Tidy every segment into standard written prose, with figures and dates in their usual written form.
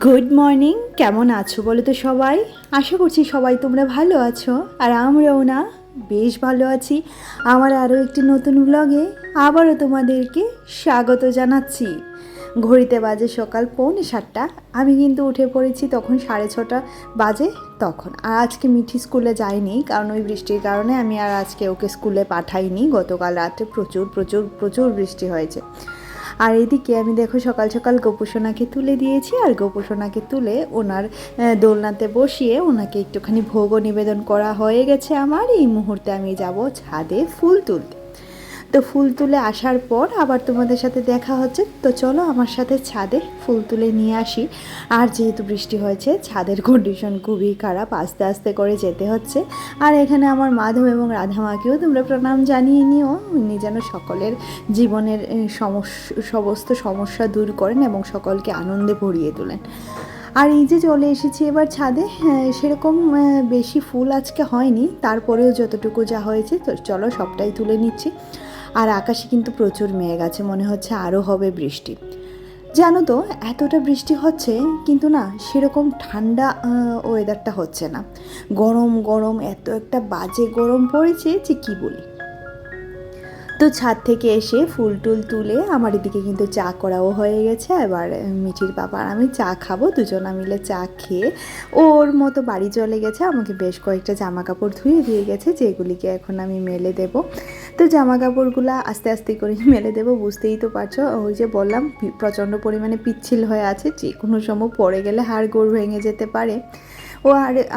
Good morning, কেমন আছো বলো তো সবাই? আশা করছি সবাই তোমরা ভালো আছো, আর আমরাও না বেশ ভালো আছি। আমার আরও একটি নতুন ব্লগে আবারও তোমাদেরকে স্বাগত জানাচ্ছি। ঘড়িতে বাজে সকাল 6:45। আমি কিন্তু উঠে পড়েছি তখন 6:30 বাজে তখন। আর আজকে মিঠি স্কুলে যায়নি, কারণ ওই বৃষ্টির কারণে আমি আর আজকে ওকে স্কুলে পাঠাইনি। গতকাল রাতে প্রচুর প্রচুর প্রচুর বৃষ্টি হয়েছে। আর এদিকে আমি দেখো সকাল সকাল গোপুসোনাকে তুলে দিয়েছি, আর গোপুসোনাকে তুলে ওনার দোলনাতে বসিয়ে ওনাকে একটুখানি ভোগও নিবেদন করা হয়ে গেছে আমার। এই মুহূর্তে আমি যাব ছাদে ফুল তুলতে। তো ফুল তুলে আসার পর আবার তোমাদের সাথে দেখা হচ্ছে। তো চলো আমার সাথে ছাদে ফুল তুলে নিয়ে আসি। আর যেহেতু বৃষ্টি হয়েছে, ছাদের কন্ডিশন খুবই খারাপ, আস্তে আস্তে করে যেতে হচ্ছে। আর এখানে আমার মাধব এবং রাধামাকেও তোমরা প্রণাম জানিয়ে নিও। উনি যেন সকলের জীবনের সমস্ত সমস্যা দূর করেন এবং সকলকে আনন্দে ভরিয়ে তোলেন। আর এই যে চলে এসেছি এবার ছাদে, সেরকম বেশি ফুল আজকে হয়নি, তারপরেও যতটুকু যা হয়েছে তো চলো সবটাই তুলে নিচ্ছি। আর আকাশে কিন্তু প্রচুর মেঘ আছে, মনে হচ্ছে আরও হবে বৃষ্টি। জানো তো, এতটা বৃষ্টি হচ্ছে কিন্তু না সেরকম ঠান্ডা ওয়েদারটা হচ্ছে না। গরম গরম, এত একটা বাজে গরম পড়েছে যে কী বলি। তো ছাদ থেকে এসে ফুল টুল তুলে আমার এদিকে কিন্তু চা করাও হয়ে গেছে। এবার মিঠির বাবা আর আমি চা খাবো, দুজনা মিলে চা খেয়ে ওর মতো বাড়ি চলে গেছে। আমাকে বেশ কয়েকটা জামা কাপড় ধুয়ে দিয়ে গেছে, যেগুলিকে এখন আমি মেলে দেব। তো জামা কাপড়গুলো আস্তে আস্তে করে মেলে দেবো, বুঝতেই তো পারছো। ওই যে বললাম প্রচণ্ড পরিমাণে পিচ্ছিল হয়ে আছে, যে কোনো সময় পড়ে গেলে হাড় গোড় ভেঙে যেতে পারে।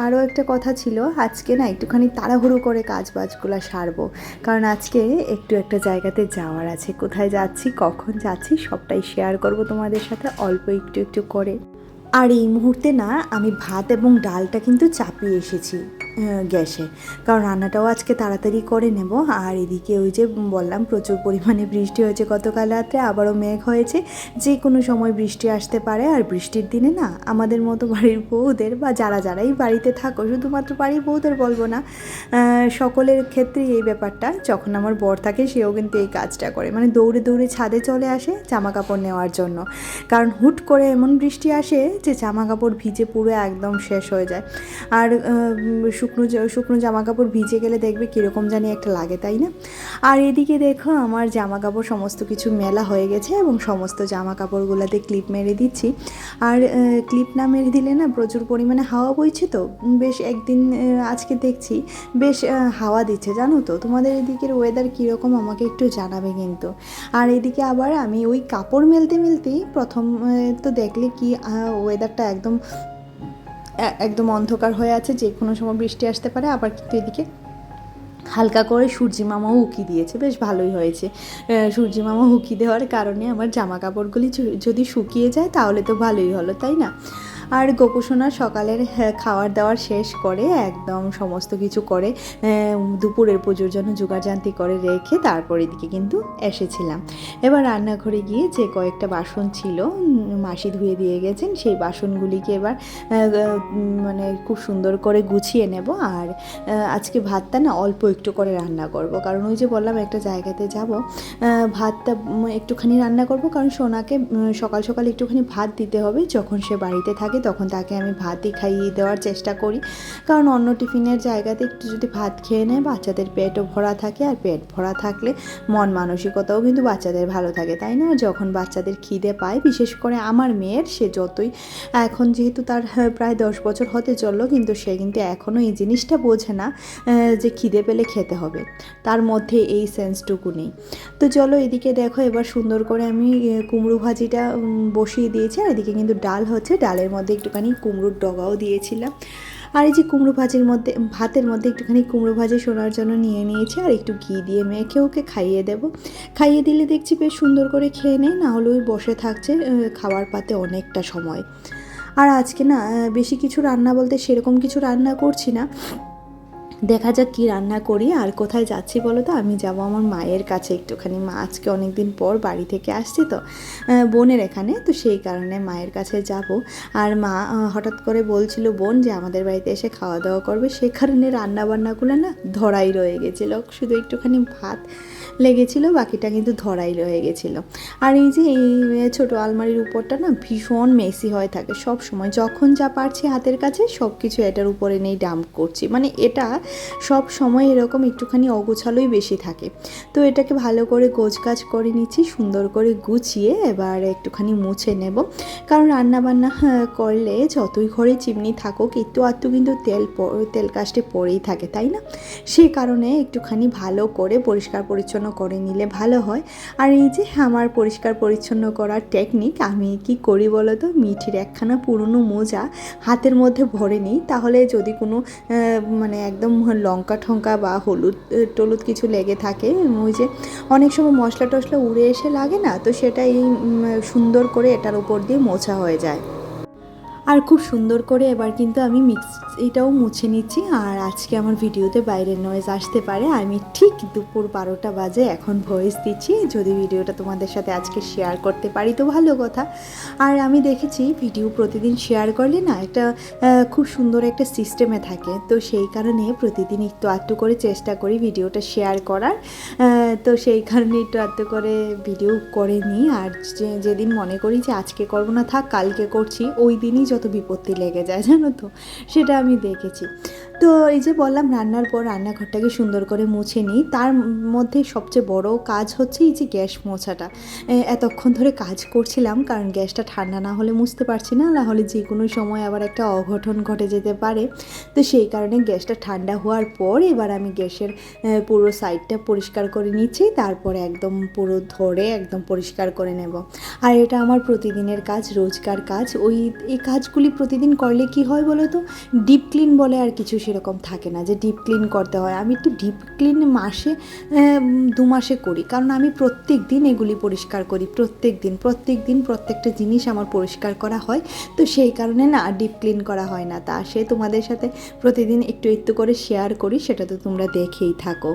আরও একটা কথা ছিল, আজকে না একটুখানি তাড়াহুড়ো করে কাজ বাজগুলো সারবো, কারণ আজকে একটু একটা জায়গাতে যাওয়ার আছে। কোথায় যাচ্ছি, কখন যাচ্ছি, সবটাই শেয়ার করব তোমাদের সাথে অল্প একটু একটু করে। আর এই মুহূর্তে না আমি ভাত এবং ডালটা কিন্তু চাপিয়ে এসেছি গ্যাসে, কারণ রান্নাটাও আজকে তাড়াতাড়ি করে নেব। আর এদিকে ওই যে বললাম প্রচুর পরিমাণে বৃষ্টি হয়েছে গতকাল রাত্রে, আবারও মেঘ হয়েছে, যে কোনো সময় বৃষ্টি আসতে পারে। আর বৃষ্টির দিনে না আমাদের মতো বাড়ির বউদের, বা যারাই বাড়িতে থাকো, শুধুমাত্র বাড়ির বউদের বলবো না, সকলের ক্ষেত্রেই এই ব্যাপারটা। যখন আমার বর থাকে সেও কিন্তু এই কাজটা করে, মানে দৌড়ে দৌড়ে ছাদে চলে আসে জামা কাপড় নেওয়ার জন্য, কারণ হুট করে এমন বৃষ্টি আসে যে জামা কাপড় ভিজে পুরো একদম শেষ হয়ে যায়। আর শুকনো জামা কাপড় ভিজে গেলে দেখবে কীরকম জানি একটা লাগে, তাই না? আর এদিকে দেখো আমার জামা কাপড় সমস্ত কিছু মেলা হয়ে গেছে এবং সমস্ত জামা কাপড়গুলোতে ক্লিপ মেরে দিচ্ছি। আর ক্লিপ না মেরে দিলে না প্রচুর পরিমাণে হাওয়া বইছে, তো বেশ একদিন আজকে দেখছি বেশ হাওয়া দিচ্ছে। জানো তো, তোমাদের এদিকের ওয়েদার কীরকম আমাকে একটু জানাবে কিন্তু। আর এদিকে আবার আমি ওই কাপড় মেলতেই প্রথম তো দেখলে কি ওয়েদারটা একদম একদম অন্ধকার হয়ে আছে, যে কোনো সময় বৃষ্টি আসতে পারে। আবার কিন্তু এদিকে হালকা করে সূর্যি মামাও উকি দিয়েছে, বেশ ভালোই হয়েছে। সূর্যি মামা উকি দেওয়ার কারণে আমার জামা কাপড়গুলি যদি শুকিয়ে যায় তাহলে তো ভালোই হলো, তাই না? আর গোপুসোনা সকালের খাওয়ার দাওয়ার শেষ করে একদম সমস্ত কিছু করে দুপুরের পুজোর জন্য জোগাড়জান্তি করে রেখে তারপর এদিকে কিন্তু এসেছিলাম। এবার রান্নাঘরে গিয়ে যে কয়েকটা বাসন ছিল মাসি ধুয়ে দিয়ে গেছেন, সেই বাসনগুলিকে এবার মানে খুব সুন্দর করে গুছিয়ে নেব। আর আজকে ভাতটা না অল্প একটু করে রান্না করব, কারণ ওই যে বললাম একটা জায়গাতে যাব, ভাতটা একটুখানি রান্না করব, কারণ সোনাকে সকাল সকাল একটুখানি ভাত দিতে হবে। যখন সে বাড়িতে থাকে তখন তাকে আমি ভাতই খাইয়ে দেওয়ার চেষ্টা করি, কারণ অন্য টিফিনের জায়গাতে একটু যদি ভাত খেয়ে নেয় বাচ্চাদের পেটও ভরা থাকে, আর পেট ভরা থাকলে মন মানসিকতাও কিন্তু বাচ্চাদের ভালো থাকে, তাই না? যখন বাচ্চাদের খিদে পায়, বিশেষ করে আমার মেয়ের, সে যতই এখন যেহেতু তার প্রায় 10 বছর হতে চললো, কিন্তু সে কিন্তু এখনও এই জিনিসটা বোঝে না যে খিদে পেলে খেতে হবে, তার মধ্যে এই সেন্সটুকু নেই। তো চলো এদিকে দেখো এবার সুন্দর করে আমি কুমড়ো ভাজিটা বসিয়ে দিয়েছি, আর এদিকে কিন্তু ডাল হচ্ছে, ডালের মধ্যে একটুখানি কুমড়োর ডগাও দিয়েছিলাম। আর এই যে কুমড়ো ভাজির মধ্যে, ভাতের মধ্যে একটুখানি কুমড়ো ভাজি শোনার জন্য নিয়ে নিয়েছি, আর একটু ঘি দিয়ে মেখে ওকে খাইয়ে দেব। খাইয়ে দিলে দেখছি বেশ সুন্দর করে খেয়ে নেয়, না হলে ওই বসে থাকছে খাওয়ার পাতে অনেকটা সময়। আর আজকে না বেশি কিছু রান্না বলতে সেরকম কিছু রান্না করছি না, দেখা যাক কী রান্না করি। আর কোথায় যাচ্ছি বলো তো, আমি যাব আমার মায়ের কাছে একটুখানি। মা আজকে অনেক দিন পর বাড়ি থেকে আসছি তো বোনের এখানে, তো সেই কারণে মায়ের কাছে যাব। আর মা হঠাৎ করে বলছিল বোন যে আমাদের বাড়িতে এসে খাওয়া দাওয়া করবে, সে কারণে রান্নাবান্নাগুলো না ধরাই রয়ে গেছিলো, শুধু একটুখানি ভাত লেগেছিল, বাকিটা কিন্তু ধরাই রয়ে গেছিলো। আর এই যে এই ছোটো আলমারির উপরটা না ভীষণ মেসি হয়ে থাকে সব সময়, যখন যা পারছি হাতের কাছে সব কিছু এটার উপরে নেই ডাম্প করছি, মানে এটা সব সময় এরকম একটুখানি অগোছালোই বেশি থাকে। তো এটাকে ভালো করে গোছগাছ করে নিচ্ছি, সুন্দর করে গুছিয়ে এবার একটুখানি মুছে নেব, কারণ রান্নাবান্না করলে যতই ঘরে চিমনি থাকুক একটু আধটু কিন্তু তেল কাস্টে পড়েই থাকে, তাই না? সে কারণে একটুখানি ভালো করে পরিষ্কার পরিচ্ছন্ন করে নিলে ভালো হয়। আর এই যে আমার পরিষ্কার পরিচ্ছন্ন করার টেকনিক, আমি কি করি বলো তো, মিঠির একখানা পুরনো মোজা হাতের মধ্যে ভরে নিই, তাহলে যদি কোনো মানে একদম লঙ্কা ঠঙ্কা বা হলুদ টলুদ কিছু লেগে থাকে, ওই যে অনেক সময় মশলা টশলা উড়ে এসে লাগে না, তো সেটা এই সুন্দর করে এটার উপর দিয়ে মোছা হয়ে যায়। আর খুব সুন্দর করে এবার কিন্তু আমি এটাও মুছে নিচ্ছি। আর আজকে আমার ভিডিওতে বাইরের নয়েজ আসতে পারে, আমি ঠিক দুপুর 12টা বাজে এখন ভয়েস দিচ্ছি, যদি ভিডিওটা তোমাদের সাথে আজকে শেয়ার করতে পারি তো ভালো কথা। আর আমি দেখেছি ভিডিও প্রতিদিন শেয়ার করলে না একটা খুব সুন্দর একটা সিস্টেমে থাকে, তো সেই কারণে প্রতিদিন একটু আধটু করে চেষ্টা করি ভিডিওটা শেয়ার করার। তো সেই কারণে একটু আধটু করে ভিডিও করে নিই। আর যেদিন মনে করি যে আজকে করবো না, থাক কালকে করছি, ওই দিনই যত বিপত্তি লেগে যায় জানো তো, সেটা আমি দেখেছি। তো এই যে বললাম রান্নার পর রান্নাঘরটাকে সুন্দর করে মুছে নিই, তার মধ্যে সবচেয়ে বড় কাজ হচ্ছে এই যে গ্যাস মোছাটা। এতক্ষণ ধরে কাজ করছিলাম, কারণ গ্যাসটা ঠান্ডা না হলে মুছতে পারছি না, না হলে যে কোনো সময় আবার একটা অঘটন ঘটে যেতে পারে। তো সেই কারণে গ্যাসটা ঠান্ডা হওয়ার পর এবার আমি গ্যাসের পুরো সাইডটা পরিষ্কার করে নিচ্ছি, তারপরে একদম পুরো ধরে একদম পরিষ্কার করে নেব। আর এটা আমার প্রতিদিনের কাজ, রোজকার কাজ। এই কাজগুলি প্রতিদিন করলে কি হয় বলো তো, ডিপ ক্লিন বলে আর কিছু সেরকম থাকে না যে ডিপ ক্লিন করতে হয়। আমি একটু ডিপ ক্লিন মাসে 2 মাসে করি, কারণ আমি প্রত্যেক দিন এগুলি পরিষ্কার করি, প্রত্যেক দিন প্রত্যেকটা জিনিস আমার পরিষ্কার করা হয়। তো সেই কারণে না ডিপ ক্লিন করা হয় না, তা সে তোমাদের সাথে প্রতিদিন একটু একটু করে শেয়ার করি, সেটা তো তোমরা দেখেই থাকো।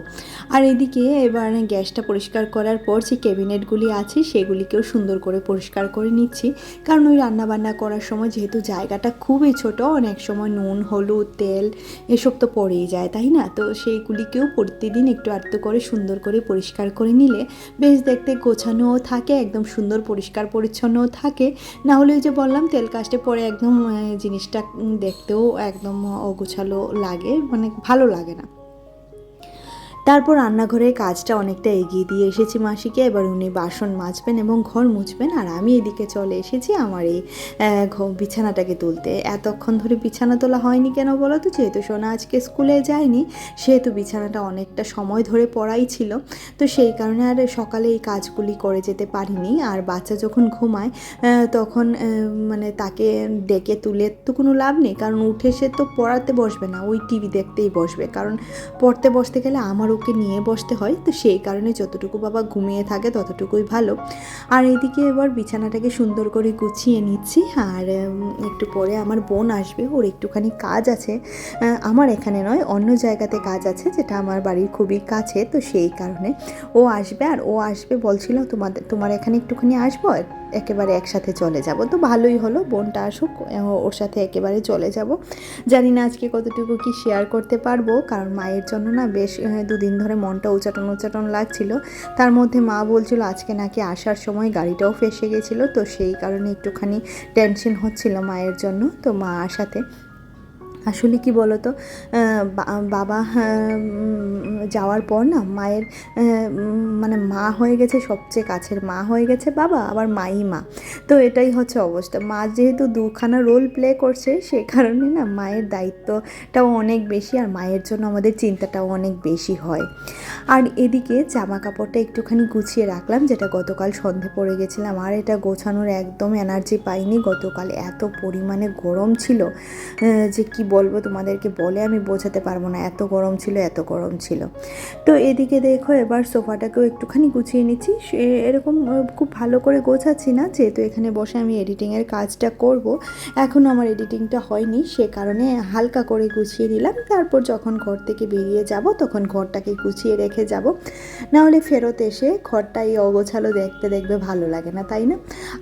আর এদিকে এবার গ্যাসটা পরিষ্কার করার পর যে ক্যাবিনেটগুলি আছে সেগুলিকেও সুন্দর করে পরিষ্কার করে নিচ্ছি, কারণ ওই রান্নাবান্না করার সময় যেহেতু জায়গাটা খুবই ছোট, অনেক সময় নুন হলুদ তেল এসব তো পড়েই যায়, তাই না? তো সেইগুলিকেও প্রতিদিন একটু আধটু করে সুন্দর করে পরিষ্কার করে নিলে বেশ দেখতে গোছানোও থাকে, একদম সুন্দর পরিষ্কার পরিচ্ছন্নও থাকে। না হলে ওই যে বললাম তেল কাস্টে পরে একদম জিনিসটা দেখতেও একদম অগোছালো লাগে, মানে ভালো লাগে না। তারপর রান্নাঘরের কাজটা অনেকটা এগিয়ে দিয়ে এসেছি মাসিকে, এবার উনি বাসন মাজবেন এবং ঘর মুছবেন, আর আমি এদিকে চলে এসেছি আমার এই বিছানাটাকে তুলতে। এতক্ষণ ধরে বিছানা তোলা হয়নি কেন বলো তো, যেহেতু সোনা আজকে স্কুলে যায়নি, সেহেতু বিছানাটা অনেকটা সময় ধরে পড়াই ছিল, তো সেই কারণে আর সকালে এই কাজগুলি করে যেতে পারিনি। আর বাচ্চা যখন ঘুমায় তখন মানে তাকে ডেকে তুলে তো কোনো লাভ নেই, কারণ উঠে সে তো পড়াতে বসবে না, ওই টিভি দেখতেই বসবে, কারণ পড়তে বসতে গেলে আমার ওকে নিয়ে বসতে হয়, তো সেই কারণে যতটুকু বাবা ঘুমিয়ে থাকে ততটুকুই ভালো। আর এদিকে এবার বিছানাটাকে সুন্দর করে গুছিয়ে নিচ্ছি। আর একটু পরে আমার বোন আসবে, ওর একটুখানি কাজ আছে, আমার এখানে নয় অন্য জায়গাতে কাজ আছে, যেটা আমার বাড়ির খুবই কাছে, তো সেই কারণে ও আসবে। আর ও আসবে বলছিল তোমার এখানে একটুখানি আসবো, একেবারে একসাথে চলে যাব। তো ভালোই হলো, বোনটা আসুক, ওর সাথে একেবারে চলে যাব। জানি না আজকে কতটুকু কি শেয়ার করতে পারবো, কারণ মায়ের জন্য না বেশ 2 দিন ধরে মনটা উচাটন লাগছিল। তার মধ্যে মা বলছিল আজকে নাকি আসার সময় গাড়িটাও ফেসে গেছিলো, তো সেই কারণে একটুখানি টেনশন হচ্ছিল মায়ের জন্য। তো মা আসাতে আসলে কি বলো তো, বাবা যাওয়ার পর না মায়ের মানে মা হয়ে গেছে, সবচেয়ে কাছের মা হয়ে গেছে বাবা, আবার মাই মা। তো এটাই হচ্ছে অবস্থা, মা যেহেতু 2খানা রোল প্লে করছে, সে কারণে না মায়ের দায়িত্বটাও অনেক বেশি, আর মায়ের জন্য আমাদের চিন্তাটাও অনেক বেশি হয়। আর এদিকে জামা কাপড়টা একটুখানি গুছিয়ে রাখলাম, যেটা গতকাল সন্ধে পড়ে গেছিলাম, আর এটা গোছানোর একদম এনার্জি পাইনি। গতকাল এত পরিমাণে গরম ছিল যে কি বলবো তোমাদেরকে, বলে আমি বোঝাতে পারবো না, এত গরম ছিল। তো এদিকে দেখো এবার সোফাটাকেও একটুখানি গুছিয়ে নিচ্ছি, এরকম খুব ভালো করে গোছাচ্ছি না, যেহেতু এখানে বসে আমি এডিটিংয়ের কাজটা করব, এখনও আমার এডিটিংটা হয়নি, সে কারণে হালকা করে গুছিয়ে নিলাম। তারপর যখন ঘর থেকে বেরিয়ে যাব তখন ঘরটাকে গুছিয়ে রেখে যাব, নাহলে ফেরত এসে ঘরটা এই অগোছালো দেখবে ভালো লাগে না, তাই না?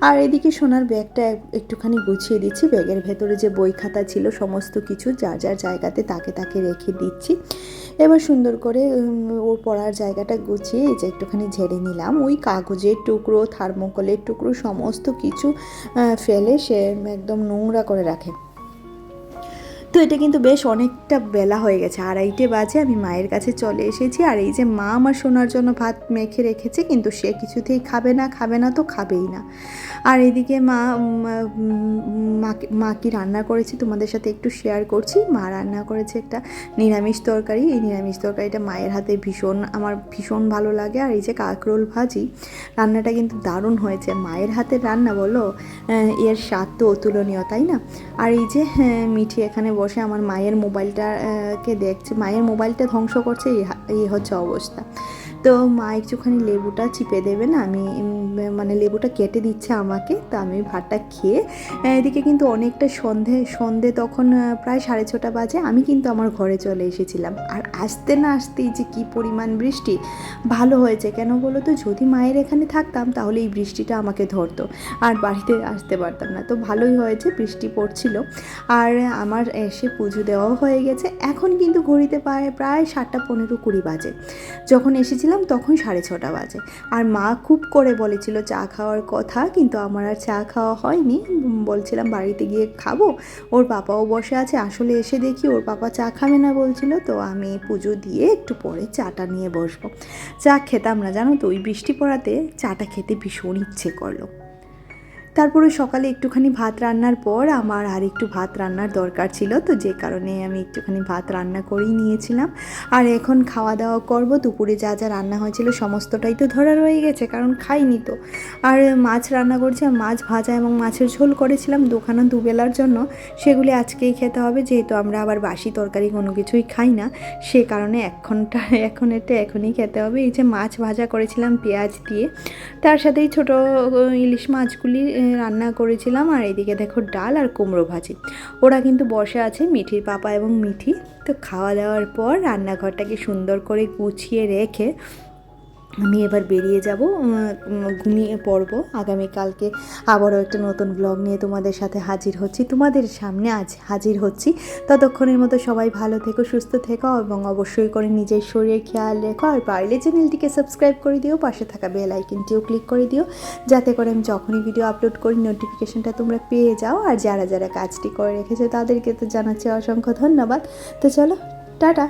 আর এদিকে সোনার ব্যাগটা একটুখানি গুছিয়ে দিচ্ছি, ব্যাগের ভেতরে যে বই খাতা ছিল সমস্ত কিছু যার যার জায়গাতে তাকে রেখে দিচ্ছি। এবার সুন্দর করে ওর পড়ার জায়গাটা গুছিয়ে এই যে একটুখানি ঝেড়ে নিলাম। ওই কাগজের টুকরো, থার্মোকলের টুকরো সমস্ত কিছু ফেলে সে একদম নোংরা করে রাখে। তো এটা কিন্তু বেশ অনেকটা বেলা হয়ে গেছে, 2:30 বাজে। আমি মায়ের কাছে চলে এসেছি। আর এই যে মা আমার সোনার জন্য ভাত মেখে রেখেছে, কিন্তু সে কিছুতেই খাবে না তো খাবেই না। আর এদিকে মা কি রান্না করেছি তোমাদের সাথে একটু শেয়ার করছি। মা রান্না করেছে একটা নিরামিষ তরকারি। এই নিরামিষ তরকারিটা মায়ের হাতে আমার ভীষণ ভালো লাগে। আর এই যে কাঁকরোল ভাজি, রান্নাটা কিন্তু দারুণ হয়েছে। মায়ের হাতের রান্না বলো, এর স্বাদ তো অতুলনীয়, তাই না? আর এই যে মিঠি এখানে বসে আমার মায়ের মোবাইলটাকে দেখছে। মায়ের মোবাইলটা ধ্বংস করছে, এই হচ্ছে অবস্থা। তো মা একটুখানি লেবুটা চিপে দেবে না, আমি মানে লেবুটা কেটে দিচ্ছে আমাকে। তো আমি ভাতটা খেয়ে এদিকে কিন্তু অনেকটা সন্ধে তখন প্রায় 6:30 বাজে। আমি কিন্তু আমার ঘরে চলে এসেছিলাম। আর আসতে না আসতেই যে কী পরিমাণ বৃষ্টি। ভালো হয়েছে কেন বলো তো, যদি মায়ের এখানে থাকতাম তাহলে এই বৃষ্টিটা আমাকে ধরতো আর বাড়িতে আসতে পারতাম না। তো ভালোই হয়েছে, বৃষ্টি পড়ছিল। আর আমার এসে পুজো দেওয়াও হয়ে গেছে। এখন কিন্তু ঘড়িতে প্রায় 7:15-20 বাজে। যখন এসেছিলাম তখন 6:30 বাজে। আর মা খুব করে বলেছিল চা খাওয়ার কথা, কিন্তু আমার আর চা খাওয়া হয়নি। বলছিলাম বাড়িতে গিয়ে খাবো, ওর পাপাও বসে আছে। আসলে এসে দেখি ওর পাপা চা খাবে না বলছিল। তো আমি পুজো দিয়ে একটু পরে চাটা নিয়ে বসবো। চা খেতাম না জানো তো, ওই বৃষ্টি পড়াতে চাটা খেতে ভীষণ ইচ্ছে করলো। তারপরে সকালে একটুখানি ভাত রান্নার পর আমার আর একটু ভাত রান্নার দরকার ছিল, তো যে কারণে আমি একটুখানি ভাত রান্না করেই নিয়েছিলাম। আর এখন খাওয়া দাওয়া করব। দুপুরে যা যা রান্না হয়েছিল সমস্তটাই তো ধরা রয়ে গেছে, কারণ খাইনি তো। আর মাছ রান্না করছি, মাছ ভাজা এবং মাছের ঝোল করেছিলাম দুবেলার জন্য। সেগুলি আজকেই খেতে হবে, যেহেতু আমরা আবার বাসি তরকারি কোনো কিছুই খাই না। সে কারণে এখনই খেতে হবে। এই যে মাছ ভাজা করেছিলাম পেঁয়াজ দিয়ে, তার সাথেই ছোটো ইলিশ মাছগুলি রান্না করেছিলাম। আর এদিকে দেখো ডাল আর কুমড়ো ভাজি। ওরা কিন্তু বসে আছে, মিঠির পাপা এবং মিঠি। তো খাওয়া দাওয়ার পর রান্নাঘরটাকে সুন্দর করে গুছিয়ে রেখে আমি এবার বেরিয়ে যাব, ঘুমিয়ে পড়বো। আগামীকালকে আবারও একটা নতুন ব্লগ নিয়ে তোমাদের সাথে তোমাদের সামনে আজ হাজির হচ্ছি। ততক্ষণের মতো সবাই ভালো থেকো, সুস্থ থেকো এবং অবশ্যই করে নিজের শরীরের খেয়াল রেখো। আর পারলে চ্যানেলটিকে সাবস্ক্রাইব করে দিও, পাশে থাকা বেল আইকনটিও ক্লিক করে দিও, যাতে করে আমি যখনই ভিডিও আপলোড করি নোটিফিকেশনটা তোমরা পেয়ে যাও। আর যারা কাজটি করে রেখেছে তাদেরকে তো জানাচ্ছি অসংখ্য ধন্যবাদ। তো চলো, টাটা।